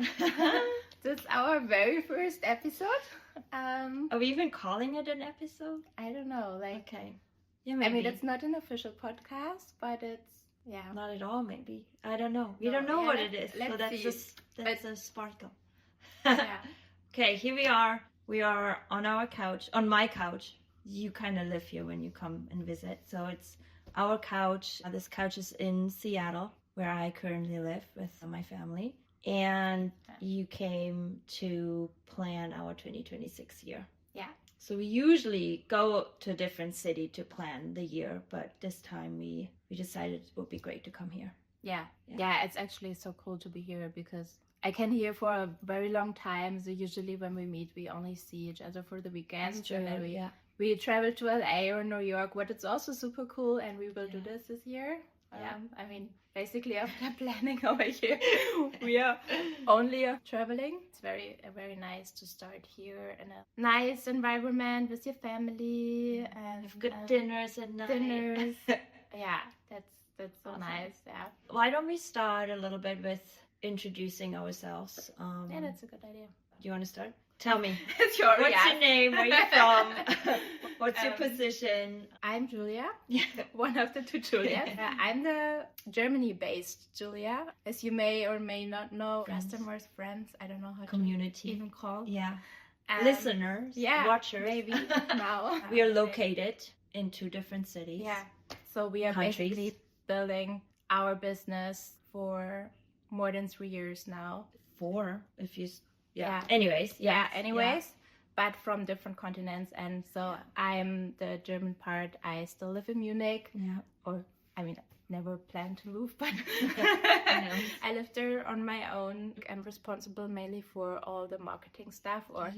yeah. This is our very first episode. Are we even calling it an episode? I don't know. Like, okay. Yeah, maybe. I mean, it's not an official podcast, but it's, yeah. Not at all, maybe. I don't know. We don't know what it is. So that's a sparkle. Yeah. Okay, here we are. We are on our couch, on my couch. You kind of live here when you come and visit. So it's our couch. This couch is in Seattle, where I currently live with my family. And you came to plan our 2026 year. Yeah. So we usually go to a different city to plan the year, but this time we decided it would be great to come here. Yeah. It's actually so cool to be here because I can here for a very long time. So usually when we meet, we only see each other for the weekends. That's true, and then we travel to LA or New York, but it's also super cool, and we will do this year. I mean, basically after planning over here, we are only traveling. It's very nice to start here in a nice environment with your family and have good dinners at night. Yeah, that's so awesome. Nice. Yeah. Why don't we start a little bit with introducing ourselves? Yeah, that's a good idea. Do you want to start? Tell me. What's your name? Where are you from? What's your position? I'm Julia. One of the two Julias. I'm the Germany-based Julia. As you may or may not know, customers, friends, I don't know how community to even call. Yeah. Listeners, watchers. Maybe now. We are located in 2 different cities. Yeah. So we are basically building our business for more than 3 years now. 4, if you... Anyways. But from different continents. And so I'm the German part. I still live in Munich. Yeah. Or, I mean, never planned to move, but I live there on my own. I'm responsible mainly for all the marketing stuff or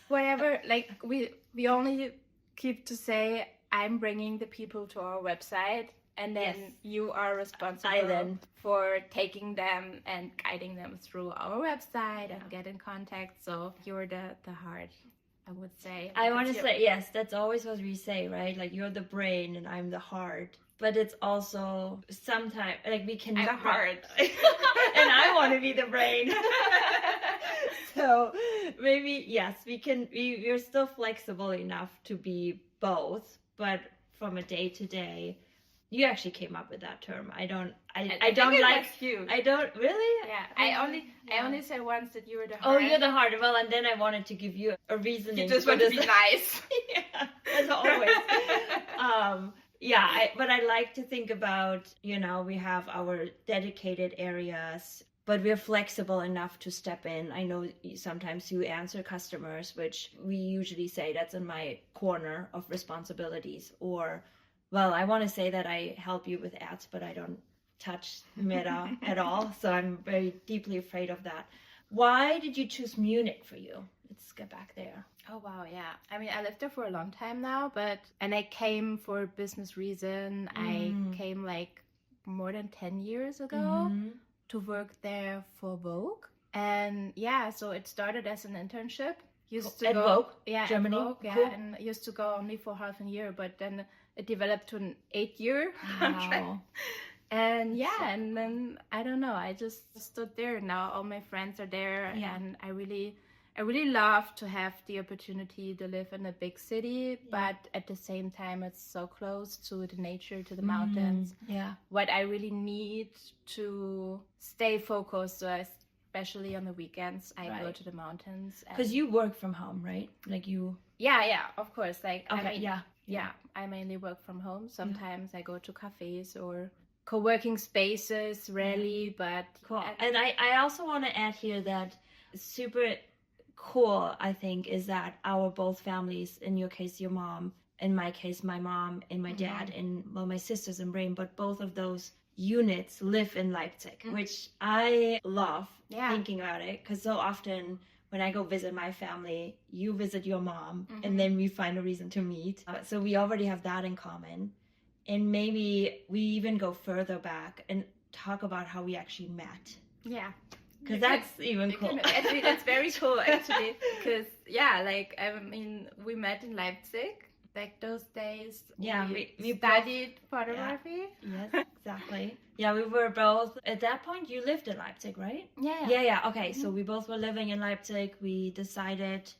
whatever. Like, we only keep to say, I'm bringing the people to our website. And then you are responsible for taking them and guiding them through our website and get in contact. So you're the heart, I would say. I want to say, yes, that's always what we say, right? Like you're the brain and I'm the heart. But it's also sometimes, like we can... I'm the heart. And I want to be the brain. So maybe, yes, we're still flexible enough to be both. But from a day to day... You actually came up with that term. I don't like you. I don't really. Yeah. I only said once that you were the heart. Oh, you're the heart. Well, and then I wanted to give you a reasoning. You just want to be nice. Yeah, as always. But I like to think about, we have our dedicated areas, but we're flexible enough to step in. I know sometimes you answer customers, which we usually say that's in my corner of responsibilities, or well, I want to say that I help you with ads, but I don't touch Meta at all. So I'm very deeply afraid of that. Why did you choose Munich for you? Let's get back there. Oh, wow. Yeah. I mean, I lived there for a long time now, and I came for a business reason. I came like more than 10 years ago to work there for Vogue. And so it started as an internship. At Vogue? Yeah, Germany? Vogue, cool. And used to go only for half a year, but then it developed to an 8-year contract. And and then I don't know, I just stood there. Now all my friends are there, and I really love to have the opportunity to live in a big city, but at the same time it's so close to the nature, to the mountains. What I really need to stay focused, so especially on the weekends, I go to the mountains. Because you work from home, right? Like you... Yeah, of course. Like, okay, I mainly work from home. Sometimes I go to cafes or co-working spaces, rarely, but... Cool. And I also want to add here that super cool, I think, is that our both families, in your case, your mom, in my case, my mom and my dad, and my sisters in Bremen, but both of those units live in Leipzig, which I love thinking about it, because so often when I go visit my family, you visit your mom, and then we find a reason to meet. So we already have that in common. And maybe we even go further back and talk about how we actually met. Yeah. Because that's even cool. Actually, that's very cool, actually. Because, we met in Leipzig. Like those days, we studied photography. Yeah. Yes, exactly. Yeah, we were both, at that point, you lived in Leipzig, right? Yeah. Okay, so we both were living in Leipzig. We decided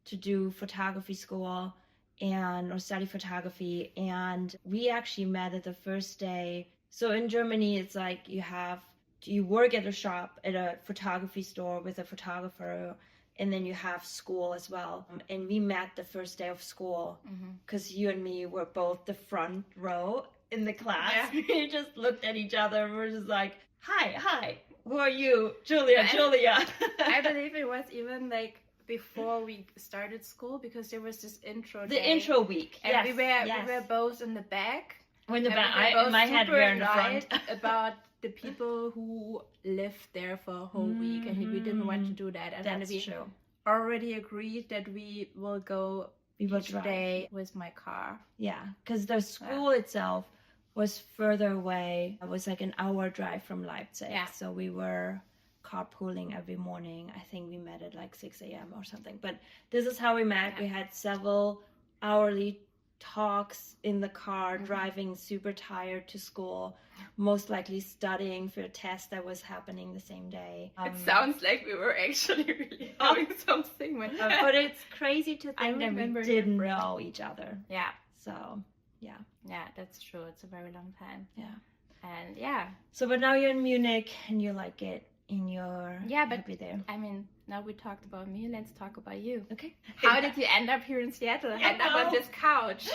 to do photography school or study photography. And we actually met at the first day. So in Germany, it's like you work at a shop, at a photography store with a photographer, and then you have school as well. And we met the first day of school because you and me were both the front row in the class. Yeah. We just looked at each other and we're just like, hi, who are you? Julia. I believe it was even like before we started school, because there was this intro day. The intro week. And we were both in the back. In the back. My head were in the front. About the people who lived there for a whole week, and we didn't want to do that. And That's we true. already agreed that we will go each day with my car. Yeah, because the school itself was further away. It was like an hour drive from Leipzig. Yeah. So we were carpooling every morning. I think we met at like 6 a.m. or something. But this is how we met. Yeah. We had several hourly talks in the car, driving super tired to school, most likely studying for a test that was happening the same day. It sounds like we were actually really having something. But it's crazy to think that we didn't know each other. Yeah. So, yeah. Yeah, that's true. It's a very long time. Yeah. And yeah. So, but now you're in Munich and you like it. Happy there. I mean, now we talked about me, let's talk about you. Okay. How did you end up here in Seattle? End up on this couch?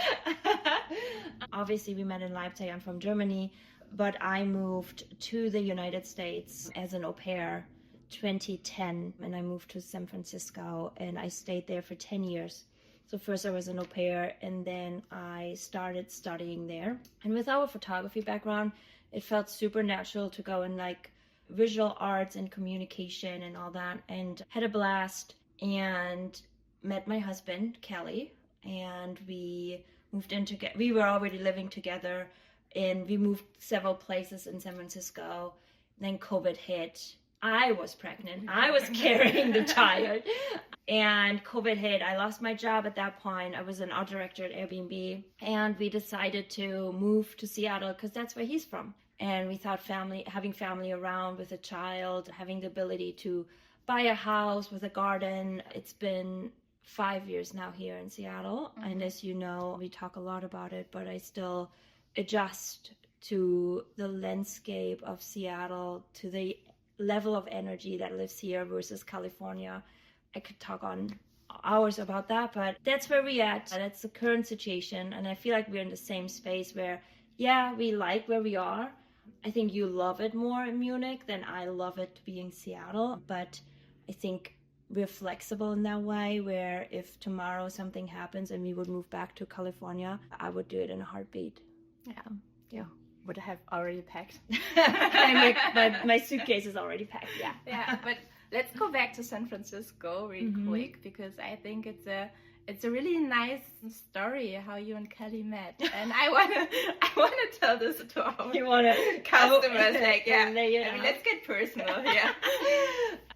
Obviously, we met in Leipzig. I'm from Germany, but I moved to the United States as an au pair 2010, and I moved to San Francisco, and I stayed there for 10 years. So first I was an au pair, and then I started studying there. And with our photography background, it felt super natural to go in like visual arts and communication and all that, and had a blast and met my husband, Kelly, and we moved in together. We were already living together, and we moved several places in San Francisco. Then COVID hit. I was pregnant. I was carrying the child. And COVID hit. I lost my job at that point. I was an art director at Airbnb. And we decided to move to Seattle because that's where he's from. And we thought having family around with a child, having the ability to buy a house with a garden. It's been 5 years now here in Seattle. Mm-hmm. And as you know, we talk a lot about it, but I still adjust to the landscape of Seattle, to the level of energy that lives here versus California. I could talk on hours about that, but that's where we're at. That's the current situation. And I feel like we're in the same space where, yeah, we like where we are. I think you love it more in Munich than I love it to be in Seattle. But I think we're flexible in that way, where if tomorrow something happens and we would move back to California, I would do it in a heartbeat. Yeah. Would have already packed. But my suitcase is already packed. Yeah. But let's go back to San Francisco really quick, because I think it's a really nice story how you and Kelly met, and I wanna tell this to our customers. Let's get personal. Yeah.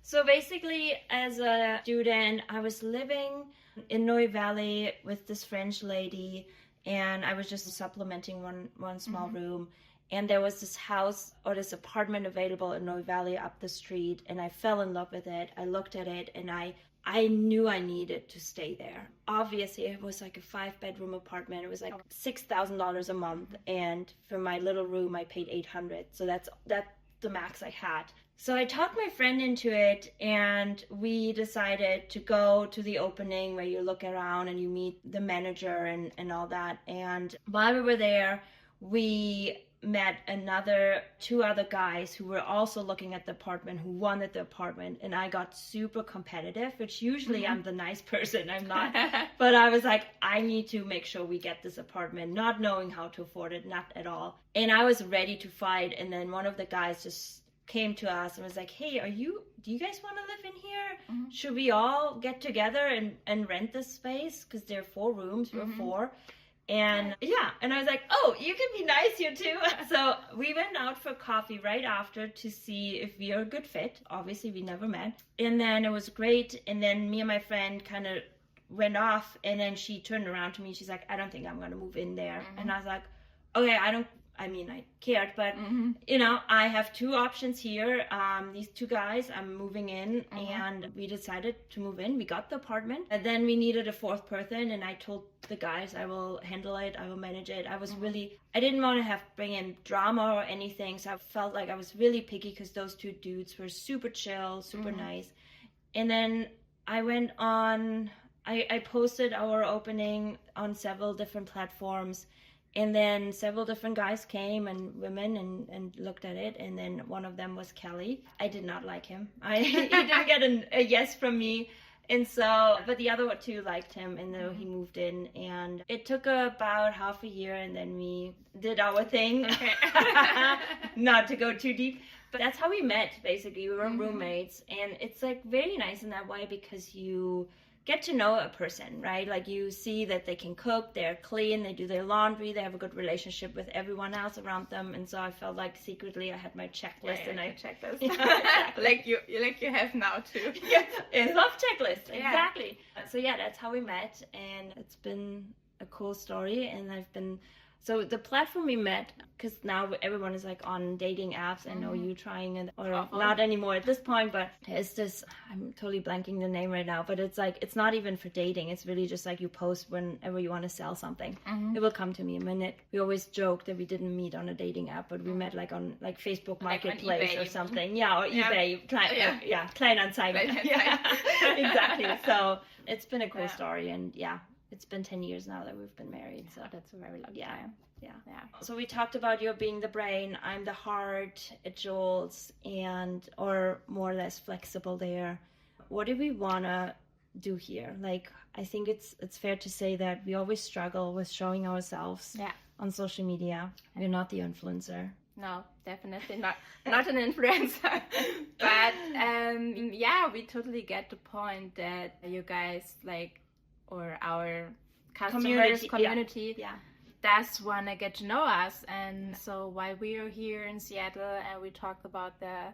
So basically, as a student, I was living in Noe Valley with this French lady. And I was just supplementing one small room. And there was this house or this apartment available in Noe Valley up the street. And I fell in love with it. I looked at it and I knew I needed to stay there. Obviously, it was like a 5-bedroom apartment. It was like $6,000 a month. And for my little room, I paid $800. So that's the max I had. So I talked my friend into it, and we decided to go to the opening where you look around and you meet the manager and all that. And while we were there, we met two other guys who were also looking at the apartment, who wanted the apartment. And I got super competitive, which usually I'm the nice person. I'm not. But I was like, I need to make sure we get this apartment, not knowing how to afford it, not at all. And I was ready to fight. And then one of the guys just came to us and was like, hey, do you guys want to live in here? Should we all get together and rent this space? Because there are 4 rooms, we're 4. And and I was like, oh, you can be nice here too. So we went out for coffee right after to see if we are a good fit. Obviously, we never met. And then it was great. And then me and my friend kind of went off, and then she turned around to me. She's like, I don't think I'm going to move in there. And I was like, okay, I mean, I cared, but you know, I have two options here. These two guys, I'm moving in, and we decided to move in. We got the apartment, and then we needed a fourth person, and I told the guys, I will handle it, I will manage it. I was really, I didn't want to bring in drama or anything, so I felt like I was really picky because those two dudes were super chill, super nice. And then I went on, I posted our opening on several different platforms. And then several different guys came and women and looked at it. And then one of them was Kelly. I did not like him. He didn't get a yes from me. And so, but the other two liked him, and then he moved in. And it took about half a year, and then we did our thing. Not to go too deep. But that's how we met, basically. We were roommates. And it's like very nice in that way because you get to know a person, right? Like you see that they can cook, they're clean, they do their laundry, they have a good relationship with everyone else around them. And so I felt like secretly I had my checklist, and I checklist. Exactly. like you have now too. Yes, I love checklists. Exactly. So yeah, that's how we met, and it's been a cool story. And so the platform we met, because now everyone is like on dating apps. I know you trying it, or not anymore at this point, but it's this, I'm totally blanking the name right now, but it's like, it's not even for dating. It's really just like you post whenever you want to sell something. It will come to me a minute. We always joke that we didn't meet on a dating app, but we met like on like Facebook Marketplace or something. Yeah, or eBay. Kleinanzeigen. Exactly. So it's been a cool story, and it's been 10 years now that we've been married. So that's a very long time. Yeah. So we talked about you being the brain, I'm the heart at Juwels, or more or less flexible there. What do we want to do here? Like, I think it's fair to say that we always struggle with showing ourselves on social media. We're not the influencer. No, definitely not an influencer. But we totally get the point that you guys like, or our customers community does want to get to know us. And so while we are here in Seattle and we talked about the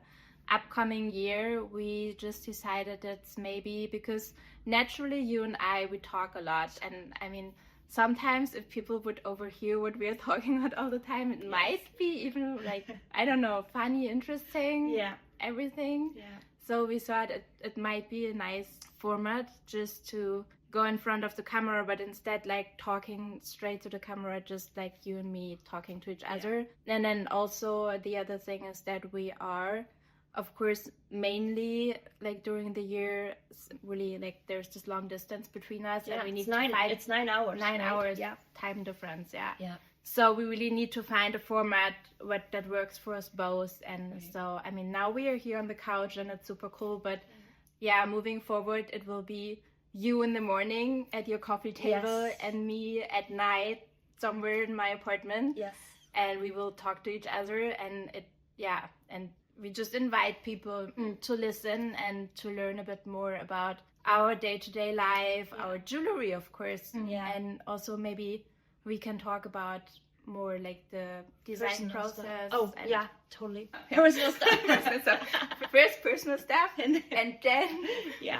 upcoming year, we just decided it's maybe because naturally you and we talk a lot, and I mean sometimes if people would overhear what we are talking about all the time, it might be even like, I don't know, funny, interesting, everything. So we thought it might be a nice format just to go in front of the camera, but instead like talking straight to the camera, just like you and me talking to each other. And then also the other thing is that we are, of course, mainly like during the year, really like there's this long distance between us, and we need to find, it's 9 hours. 9 hours time difference. So we really need to find a format that works for us both. And so I mean, now we are here on the couch and it's super cool, but moving forward it will be you in the morning at your coffee table and me at night somewhere in my apartment. And we will talk to each other, and and we just invite people to listen and to learn a bit more about our day-to-day life, our jewelry, of course. And also maybe we can talk about more like the design process. Totally. Personal stuff. First personal stuff, and then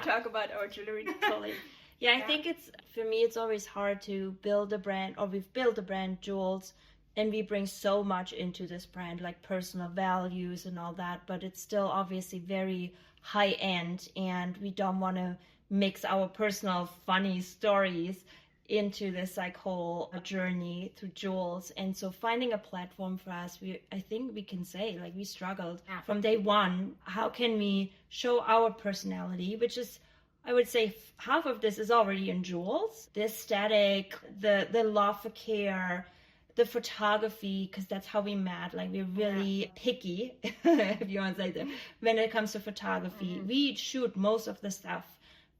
talk about our jewelry. Totally. I think for me it's always hard to build a brand, or we've built a brand, Juwels, and we bring so much into this brand, like personal values and all that, but it's still obviously very high end, and we don't want to mix our personal funny stories into this like whole journey through Juwels. And so finding a platform for us, I think we can say like we struggled from day one. How can we show our personality, which is, I would say half of this is already in Juwels, the aesthetic, the love for care, the photography, because that's how we met. Like we're really picky, if you want to say that, when it comes to photography. We shoot most of the stuff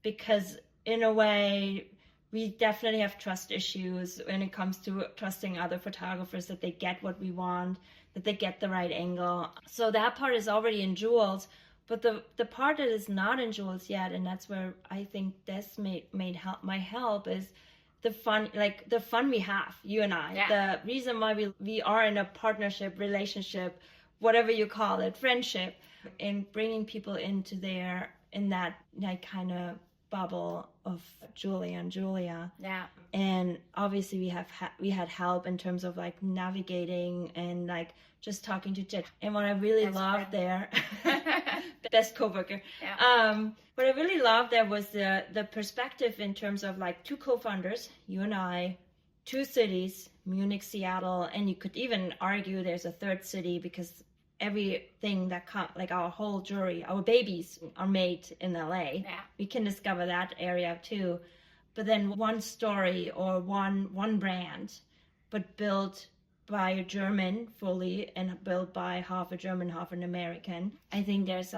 because in a way we definitely have trust issues when it comes to trusting other photographers, that they get what we want, that they get the right angle. So that part is already in Juwels, but the part that is not in Juwels yet, and that's where I think this my help is the fun we have, you and I. The reason why we are in a partnership, relationship, whatever you call it, friendship, and bringing people into in that like kind of bubble of Julia and Julia. Yeah. And obviously we had help in terms of like navigating and like just talking to Jet. And what I really loved there, best coworker. Yeah. What I really loved there was the perspective in terms of like 2 co-founders, you and I, 2 cities, Munich, Seattle, and you could even argue there's a 3rd city because everything that like our whole jewelry, our babies are made in LA. Yeah. We can discover that area too. But then one story or one brand, but built by a German fully and built by half a German, half an American. I think there's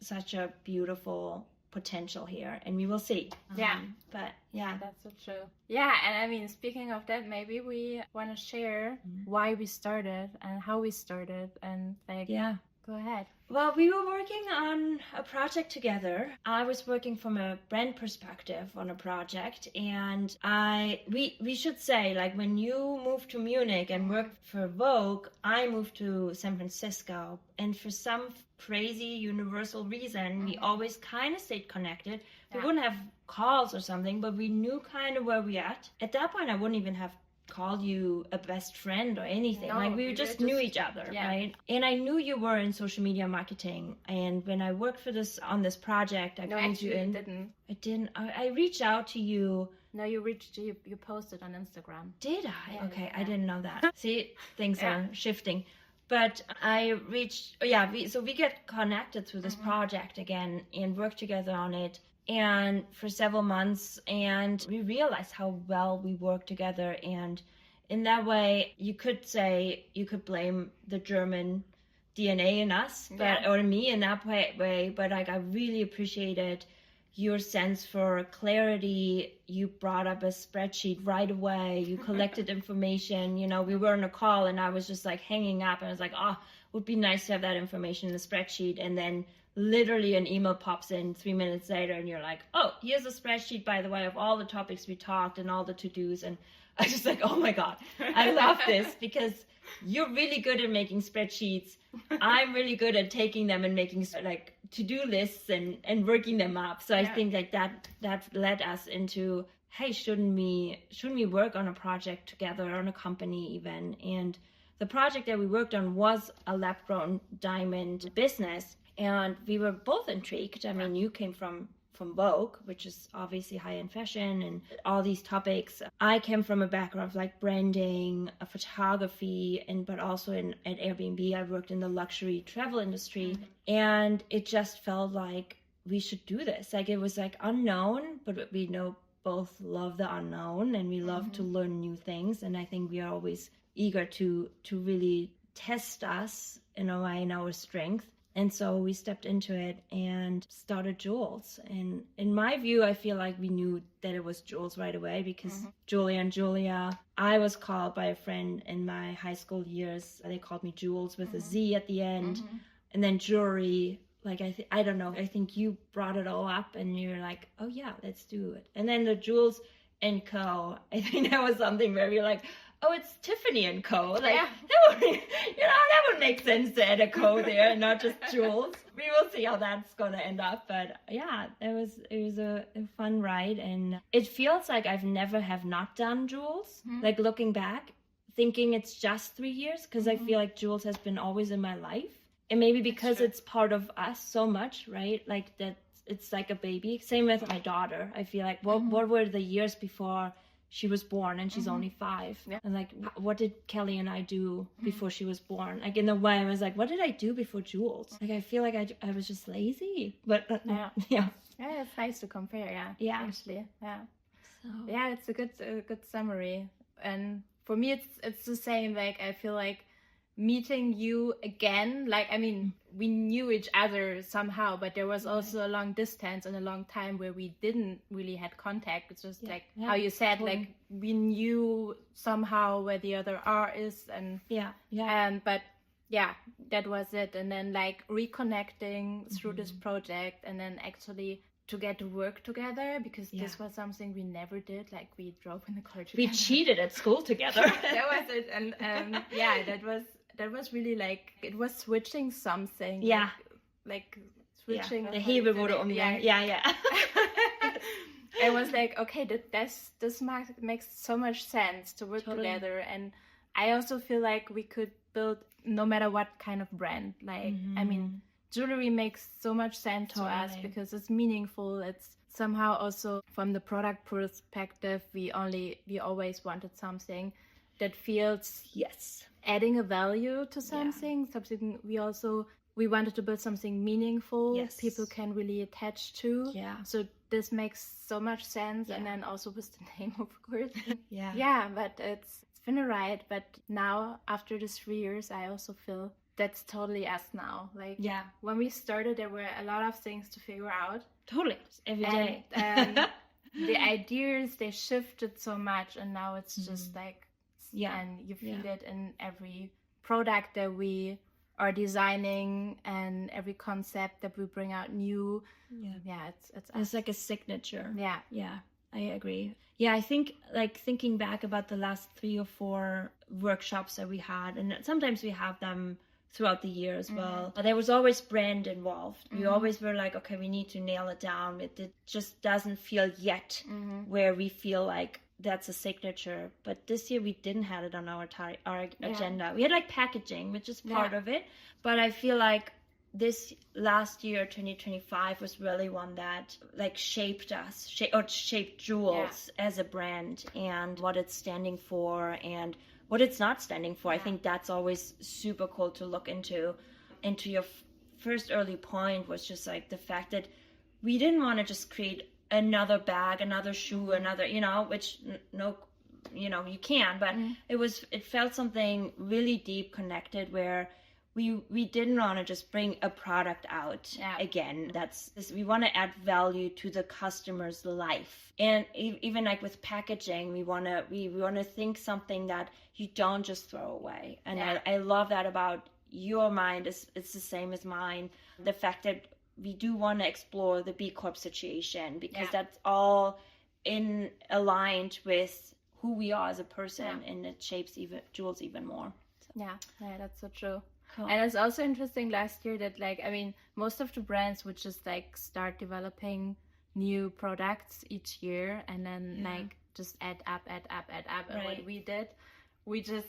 such a beautiful potential here, and we will see. Yeah. But yeah. That's so true. Yeah, and I mean, speaking of that, maybe we want to share why we started and how we started, and like, yeah. Go ahead. Well, we were working on a project together. I was working from a brand perspective on a project, and we should say, like, when you moved to Munich and worked for Vogue, I moved to San Francisco, and for some crazy universal reason, we always kind of stayed connected. We wouldn't have calls or something, but we knew kind of where we at. At that point, I wouldn't even have called you a best friend or anything. No, like we just knew each other, right? And I knew you were in social media marketing, and when I worked for on this project, I called you in. I didn't. I reached out to you. No, you posted on Instagram. Did I? Yeah, okay, yeah. I didn't know that. See, things are shifting. But I reached, so we get connected through this project again and work together on it. And for several months, and we realized how well we work together. And in that way, you could blame the German DNA in us, or me in that way. But like, I really appreciated your sense for clarity. You brought up a spreadsheet right away. You collected information. You know, we were on a call, and I was just like hanging up, and I was like, it would be nice to have that information in the spreadsheet. And then literally an email pops in 3 minutes later, and you're like, here's a spreadsheet, by the way, of all the topics we talked and all the to-dos. And I was just like, oh my God, I love this, because you're really good at making spreadsheets. I'm really good at taking them and making like to-do lists and working them up. So I think like that led us into, hey, shouldn't we work on a project together, on a company even? And the project that we worked on was a lab-grown diamond business. And we were both intrigued. I mean, you came from Vogue, which is obviously high-end fashion and all these topics. I came from a background of like branding, photography, but also at Airbnb, I worked in the luxury travel industry. And it just felt like we should do this. Like, it was like unknown, but we both love the unknown, and we love to learn new things. And I think we are always eager to really test us in a way, in our strength. And so we stepped into it and started Juwels. And in my view, I feel like we knew that it was Juwels right away, because Julia and Julia, I was called by a friend in my high school years. They called me Juwels with a Z at the end. And then jewelry, like I don't know, I think you brought it all up and you're like, oh yeah, let's do it. And then the Juwels & Co., I think that was something where you're like, oh, it's Tiffany & Co. Like, that would make sense to add a Co there and not just Juwels. We will see how that's going to end up. But yeah, it was a fun ride. And it feels like I've never have not done Juwels. Like, looking back, thinking it's just 3 years, because I feel like Juwels has been always in my life. And maybe because it's part of us so much, right? Like, that it's like a baby. Same with my daughter. I feel like, what were the years before she was born, and she's only 5. And like, what did Kelly and I do before she was born? Like, in a way, I was like, what did I do before Juwels? Like, I feel like I was just lazy. But yeah, it's nice to compare. Actually, So yeah, it's a good summary. And for me, it's the same. Like, I feel like meeting you again, like, I mean, we knew each other somehow, but there was also a long distance and a long time where we didn't really had contact. It's just like how you said, like, we knew somehow where the other is, and but that was it. And then like reconnecting through this project, and then actually to get to work together, because this was something we never did. Like, we drove in the car together. We cheated at school together. That was it. And that was really like, it was switching something. Like switching. The Hebel wurde umgegangen. I was like, okay, this makes so much sense to work together. And I also feel like we could build no matter what kind of brand. Like, I mean, jewelry makes so much sense to us because it's meaningful. It's somehow also from the product perspective, we always wanted something that feels adding a value to something. Something we wanted to build something meaningful people can really attach to. So this makes so much sense. And then also with the name, of course. But it's been a ride. But now after the 3 years, I also feel that's totally us now. Like when we started, there were a lot of things to figure out. Totally. Every day. The ideas, they shifted so much, and now it's just like, and you feel it in every product that we are designing and every concept that we bring out new. It's like a signature. Yeah, I agree. I think like thinking back about the last 3 or 4 workshops that we had, and sometimes we have them throughout the year as well. But there was always brand involved. We always were like, okay, we need to nail it down. It just doesn't feel yet where we feel like that's a signature. But this year we didn't have it on our agenda. We had like packaging, which is part of it. But I feel like this last year, 2025, was really one that like shaped us, shaped Juwels as a brand and what it's standing for and what it's not standing for. I think that's always super cool to look into. And to your first early point was just like the fact that we didn't want to just create another bag, another shoe, another, which you can, but it felt something really deep connected where we didn't want to just bring a product out again. We want to add value to the customer's life. And even like with packaging, we want to think something that you don't just throw away. And I love that about your mind. It's the same as mine. The fact that we do want to explore the B Corp situation because that's all aligned with who we are as a person, and it shapes Juwels even more. So. Yeah, that's so true. Cool. And it's also interesting last year that most of the brands would just start developing new products each year and then just add up. And what we did, we just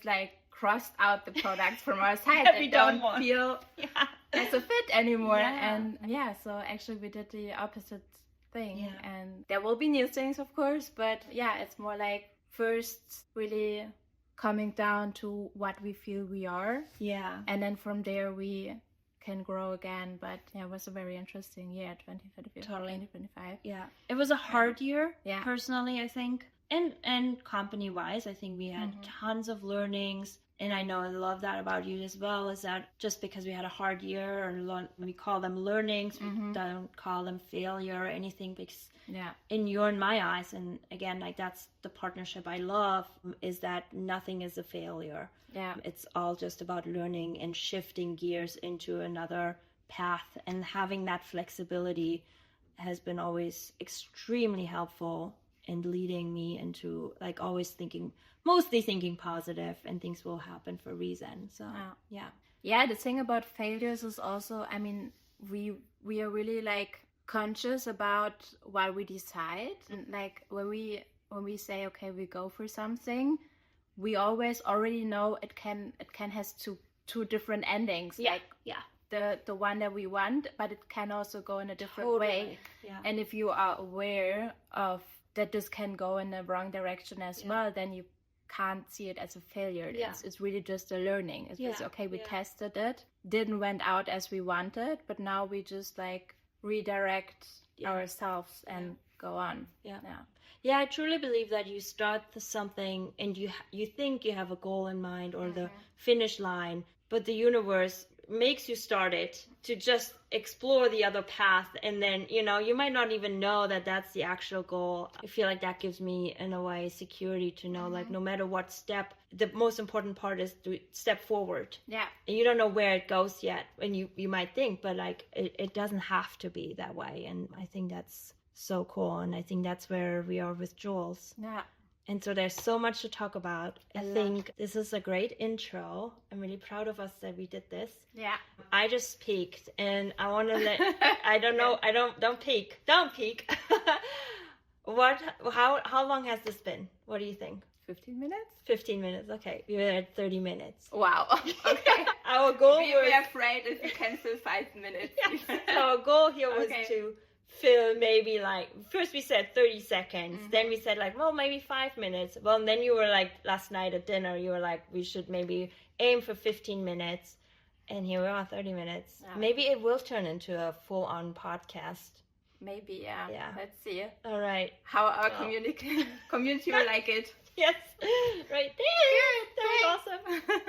crossed out the products from our site that don't feel as a fit anymore. And so actually we did the opposite thing. And there will be new things, of course, but it's more like first really coming down to what we feel we are. And then from there we can grow again. But it was a very interesting year, 2025. It was a hard year, personally, I think. And company-wise, I think we had tons of learnings. And I love that about you as well, is that just because we had a hard year, or we call them learnings, we don't call them failure or anything, because in my eyes, and again, that's the partnership I love, is that nothing is a failure. It's all just about learning and shifting gears into another path, and having that flexibility has been always extremely helpful in leading me into always mostly thinking positive, and things will happen for a reason. So the thing about failures is also, we are really conscious about what we decide. And when we say, okay, we go for something, we always already know it can has two different endings. The one that we want, but it can also go in a different way. And if you are aware of that this can go in the wrong direction as well, then you can't see it as a failure. It's really just a learning. It's okay, we tested it, didn't went out as we wanted, but now we just redirect ourselves and go on. I truly believe that you start something and you think you have a goal in mind or the finish line, but the universe makes you start it to just explore the other path, and then you might not even know that that's the actual goal. I feel like that gives me, in a way, security to know no matter what step, the most important part is to step forward. And you don't know where it goes yet, and you might think, but it doesn't have to be that way. And I think that's so cool, and I think that's where we are with Juwels. And so there's so much to talk about. I think this is a great intro. I'm really proud of us that we did this. I just peeked, and I want to don't peek. How long has this been? What do you think? 15 minutes? 15 minutes. Okay. We were at 30 minutes. Wow. Okay. Our goal was... Be afraid if you cancel 5 minutes. Yes. So our goal here was to film maybe like, first we said 30 seconds. Then we said like, well, maybe 5 minutes. Well, and then you were like, last night at dinner, you were like, we should maybe aim for 15 minutes. And here we are, 30 minutes. Yeah. Maybe it will turn into a full-on podcast. Maybe, yeah. Let's see. All right. How our community will like it. Yes. Right there. That was awesome.